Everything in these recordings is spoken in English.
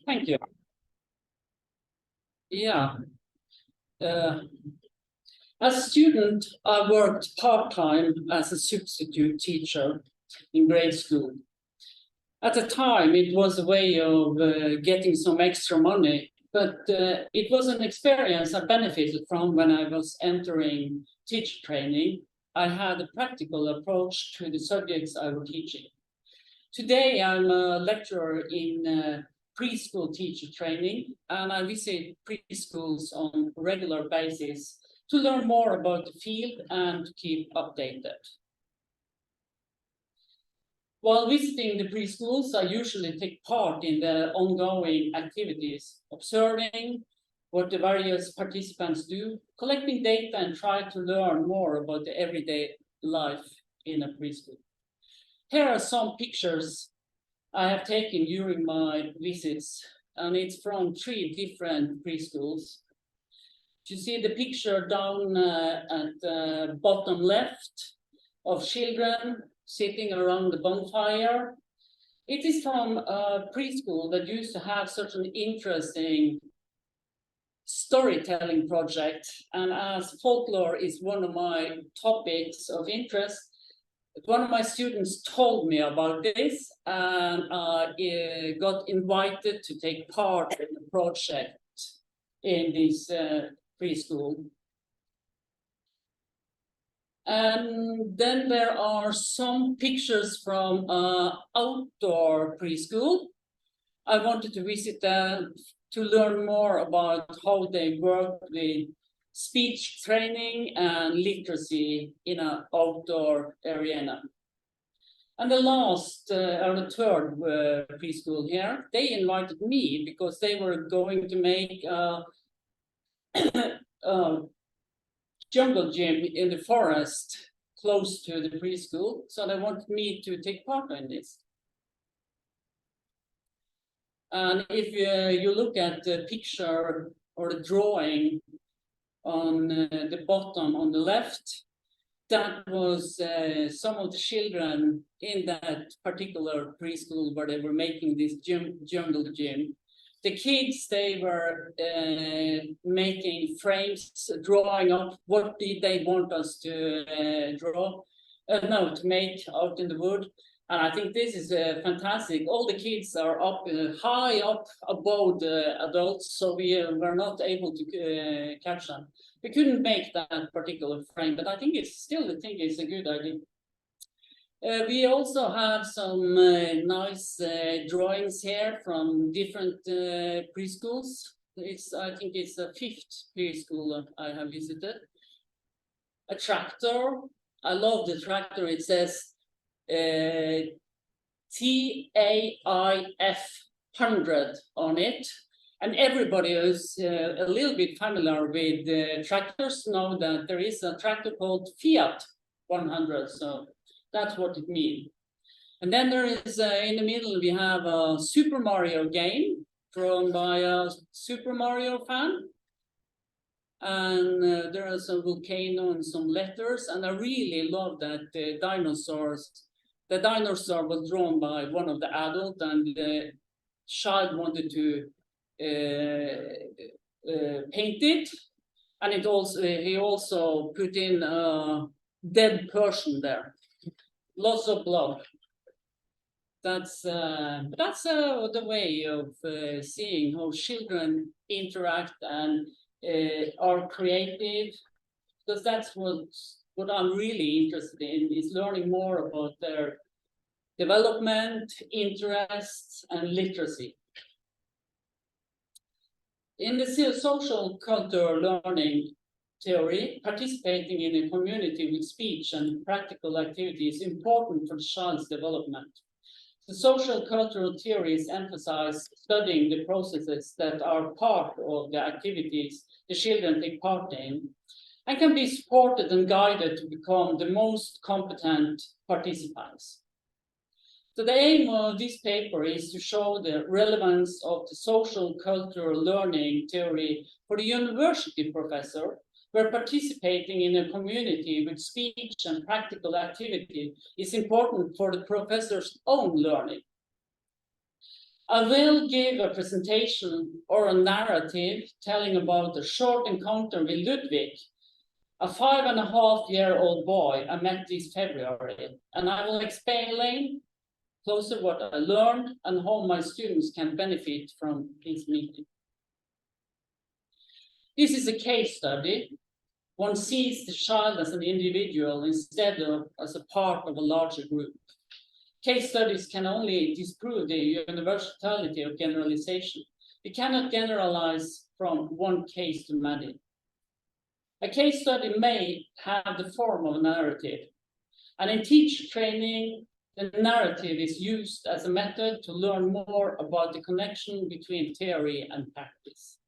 Thank you. Yeah. As a student, I worked part-time as a substitute teacher in grade school. At the time, it was a way of getting some extra money, but it was an experience I benefited from when I was entering teacher training. I had a practical approach to the subjects I was teaching. Today, I'm a lecturer in preschool teacher training, and I visit preschools on a regular basis to learn more about the field and to keep updated. While visiting the preschools, I usually take part in the ongoing activities, observing what the various participants do, collecting data, and try to learn more about the everyday life in a preschool. Here are some pictures I have taken during my visits, and it's from 3 different preschools. You see the picture down at the bottom left of children sitting around the bonfire. It is from a preschool that used to have such an interesting storytelling project, and as folklore is one of my topics of interest, one of my students told me about this, and I got invited to take part in the project in this preschool. And then there are some pictures from outdoor preschool. I wanted to visit them to learn more about how they work with speech training and literacy in an outdoor arena. And the last, or the third preschool here, they invited me because they were going to make a jungle gym in the forest close to the preschool. So they wanted me to take part in this. And if you look at the picture or the drawing on the bottom on the left, that was some of the children in that particular preschool where they were making this jungle gym. The kids, they were making frames, drawing up what did they want us to to make out in the wood. And I think this is fantastic. All the kids are up high up above the adults, so we were not able to catch them. We couldn't make that particular frame, but I think it's a good idea. We also have some nice drawings here from different preschools. I think it's the 5th preschool I have visited. A tractor. I love the tractor. It says TAIF 100 on it. And everybody who's a little bit familiar with tractors know that there is a tractor called Fiat 100. So that's what it means. And then there is, in the middle, we have a Super Mario game drawn by a Super Mario fan. And there are some volcano and some letters. And I really love that the dinosaur was drawn by one of the adults, and the child wanted to paint it. And he also put in a dead person there. Lots of blood. That's the way of seeing how children interact and are creative, because that's what I'm really interested in, is learning more about their development, interests, and literacy. In the social cultural learning theory, participating in a community with speech and practical activity is important for the child's development. The social cultural theories emphasize studying the processes that are part of the activities the children take part in, and can be supported and guided to become the most competent participants. So the aim of this paper is to show the relevance of the social cultural learning theory for the university professor, where participating in a community with speech and practical activity is important for the professor's own learning. I will give a presentation or a narrative telling about a short encounter with Ludwig, a 5.5-year-old boy I met this February, and I will explain closer what I learned and how my students can benefit from this meeting. This is a case study. One sees the child as an individual instead of as a part of a larger group. Case studies can only disprove the universality of generalization. We cannot generalize from one case to many. A case study may have the form of a narrative, and in teacher training, the narrative is used as a method to learn more about the connection between theory and practice.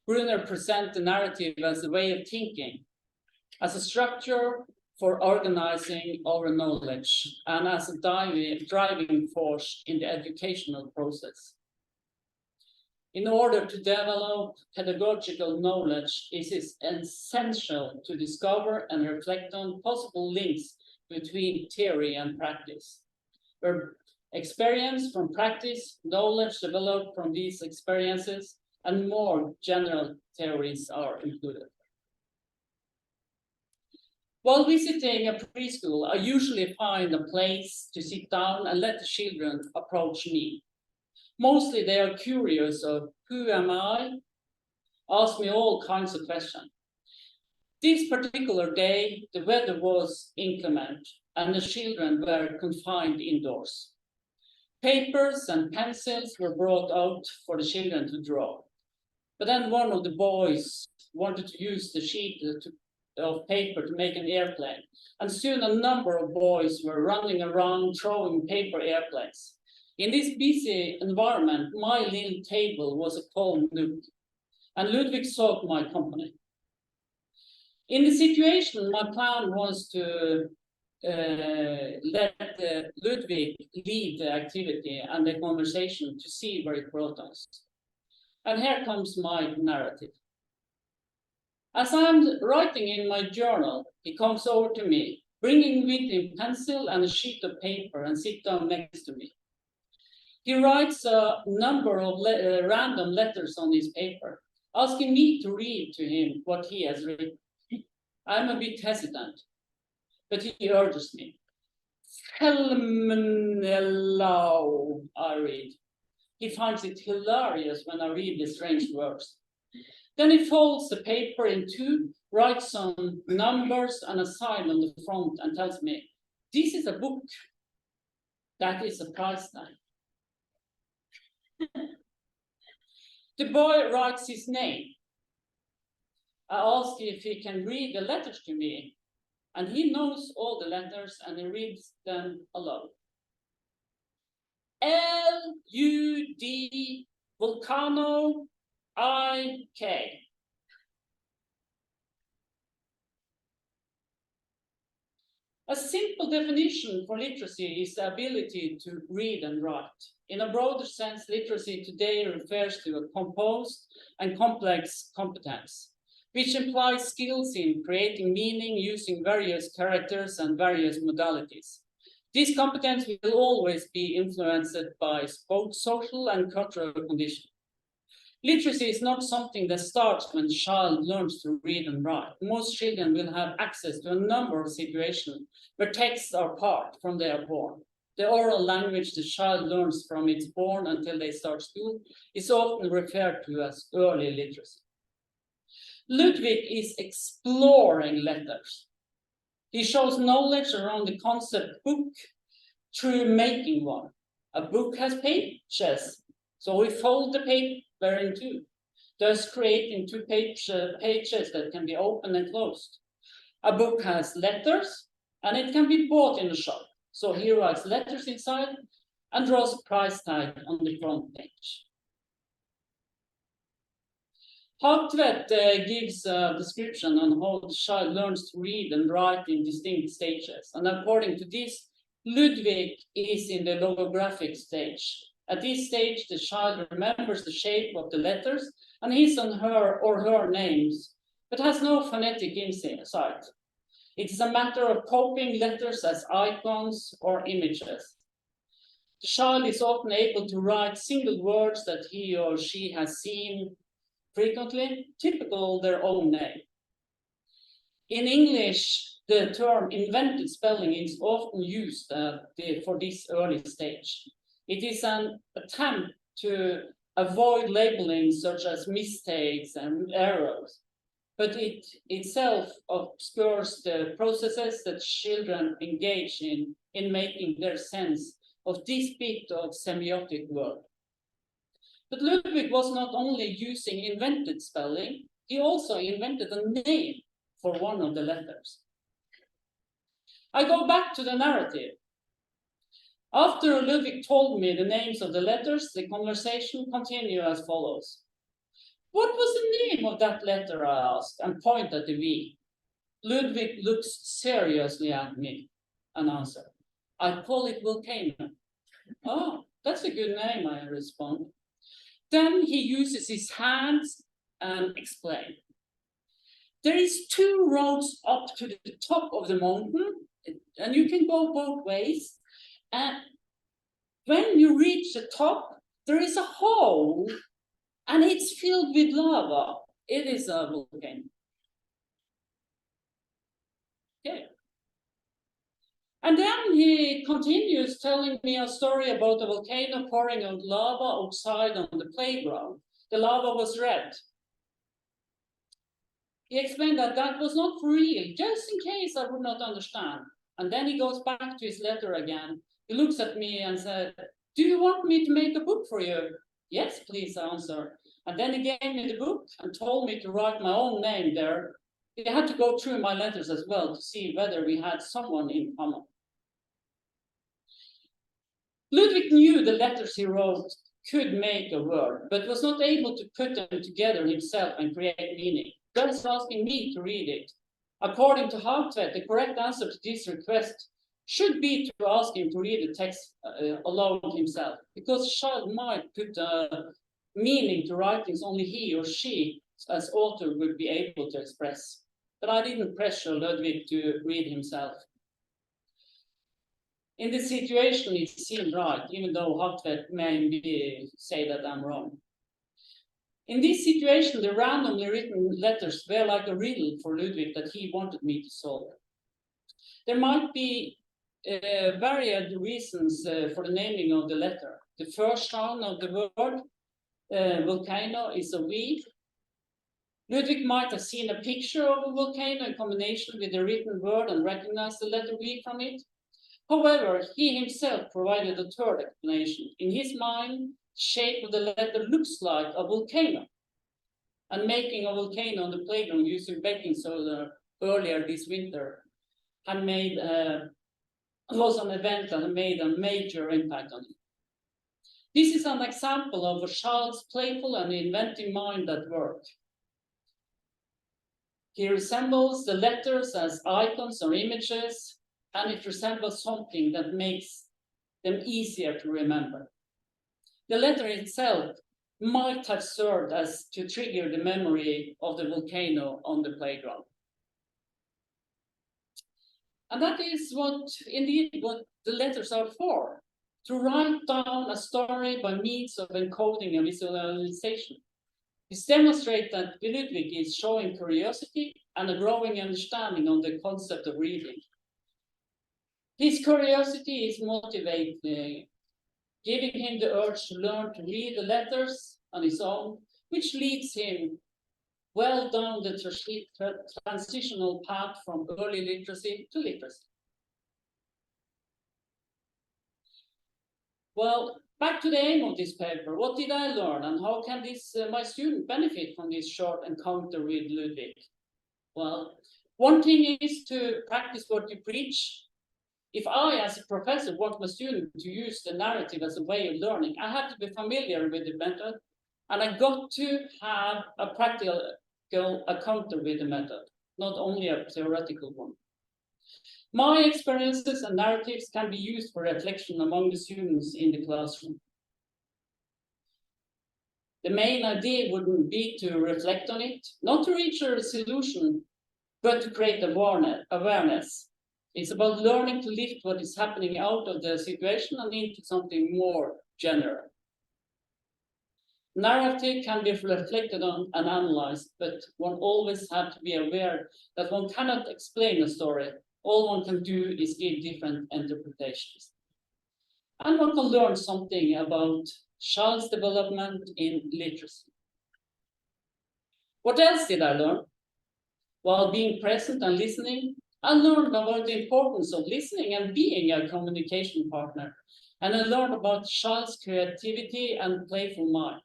Brunner presents the narrative as a way of thinking, as a structure for organizing our knowledge, and as a driving force in the educational process. In order to develop pedagogical knowledge, it is essential to discover and reflect on possible links between theory and practice, where experience from practice, knowledge developed from these experiences, and more general theories are included. While visiting a preschool, I usually find a place to sit down and let the children approach me. Mostly they are curious of who am I, ask me all kinds of questions. This particular day, the weather was inclement and the children were confined indoors. Papers and pencils were brought out for the children to draw. But then one of the boys wanted to use the sheet of paper to make an airplane. And soon a number of boys were running around throwing paper airplanes. In this busy environment, my little table was a calm nook, and Ludwig sought my company. In the situation, my plan was to let Ludwig lead the activity and the conversation to see where it brought us. And here comes my narrative. As I'm writing in my journal, he comes over to me, bringing with him pencil and a sheet of paper and sits down next to me. He writes a number of random letters on his paper, asking me to read to him what he has written. I'm a bit hesitant, but he urges me. Hello, I read. He finds it hilarious when I read the strange words. Then he folds the paper in two, writes some numbers and a sign on the front and tells me, this is a book. That is a price tag. The boy writes his name. I ask if he can read the letters to me, and he knows all the letters and he reads them aloud. L-U-D, Volcano, I-K. A simple definition for literacy is the ability to read and write. In a broader sense, literacy today refers to a composed and complex competence, which implies skills in creating meaning using various characters and various modalities. This competence will always be influenced by both social and cultural conditions. Literacy is not something that starts when a child learns to read and write. Most children will have access to a number of situations where texts are part from they are born. The oral language the child learns from its born until they start school is often referred to as early literacy. Ludwig is exploring letters. He shows knowledge around the concept book through making one. A book has pages, so we fold the paper in two, thus creating two pages that can be opened and closed. A book has letters, and it can be bought in a shop. So he writes letters inside and draws a price tag on the front page. Hagtvedt gives a description on how the child learns to read and write in distinct stages. And according to this, Ludwig is in the logographic stage. At this stage, the child remembers the shape of the letters and his and her or her names, but has no phonetic insight. It is a matter of copying letters as icons or images. The child is often able to write single words that he or she has seen frequently, typical their own name. In English, the term invented spelling is often used for this early stage. It is an attempt to avoid labeling such as mistakes and errors, but it itself obscures the processes that children engage in making their sense of this bit of semiotic word. But Ludwig was not only using invented spelling, he also invented a name for one of the letters. I go back to the narrative. After Ludwig told me the names of the letters, the conversation continued as follows. What was the name of that letter, I asked, and pointed at the V. Ludwig looks seriously at me and answered, I call it volcano. Oh, that's a good name, I respond. Then he uses his hands and explains. There is 2 roads up to the top of the mountain, and you can go both ways. And when you reach the top, there is a hole, and it's filled with lava. It is a volcano. Okay. And then he continues telling me a story about a volcano pouring out lava outside on the playground. The lava was red. He explained that that was not real, just in case I would not understand. And then he goes back to his letter again. He looks at me and said, do you want me to make a book for you? Yes, please, I answered. And then he gave me the book and told me to write my own name there. He had to go through my letters as well to see whether we had someone in common. Ludwig knew the letters he wrote could make a word, but was not able to put them together himself and create meaning, thus asking me to read it. According to Hartweg, the correct answer to this request should be to ask him to read the text aloud himself, because a child might put meaning to writings only he or she, as author, would be able to express. But I didn't pressure Ludwig to read himself. In this situation, it seemed right, even though Hartweg may say that I'm wrong. In this situation, the randomly written letters were like a riddle for Ludwig that he wanted me to solve. There might be varied reasons for the naming of the letter. The first sound of the word volcano is a V. Ludwig might have seen a picture of a volcano in combination with the written word and recognized the letter V from it. However, he himself provided a third explanation. In his mind, the shape of the letter looks like a volcano. And making a volcano on the playground using baking soda earlier this winter was an event that made a major impact on him. This is an example of a child's playful and inventive mind at work. He resembles the letters as icons or images, and it resembles something that makes them easier to remember. The letter itself might have served as to trigger the memory of the volcano on the playground. And that is what the letters are for, to write down a story by means of encoding and visualization. This demonstrates that Ludwig is showing curiosity and a growing understanding on the concept of reading. His curiosity is motivating, giving him the urge to learn to read the letters on his own, which leads him well down the transitional path from early literacy to literacy. Well, back to the aim of this paper. What did I learn, and how can my student benefit from this short encounter with Ludwig? Well, one thing is to practice what you preach. If I, as a professor, want my student to use the narrative as a way of learning, I have to be familiar with the method, and I got to have a practical encounter with the method, not only a theoretical one. My experiences and narratives can be used for reflection among the students in the classroom. The main idea wouldn't be to reflect on it, not to reach a solution, but to create awareness. It's about learning to lift what is happening out of the situation and into something more general. Narrative can be reflected on and analyzed, but one always has to be aware that one cannot explain a story. All one can do is give different interpretations. And one can learn something about child's development in literacy. What else did I learn? While being present and listening, I learned about the importance of listening and being a communication partner. And I learned about child's creativity and playful mind.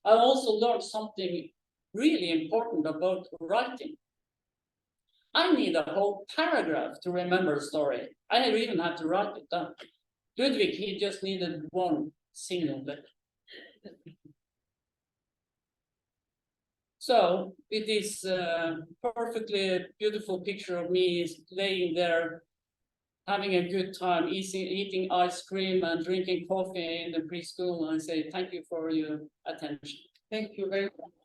I also learned something really important about writing. I need a whole paragraph to remember a story. I never even had to write it down. Ludwig, he just needed one single bit. So it is a perfectly beautiful picture of me laying there, having a good time, eating ice cream and drinking coffee in the preschool. And I say thank you for your attention. Thank you very much.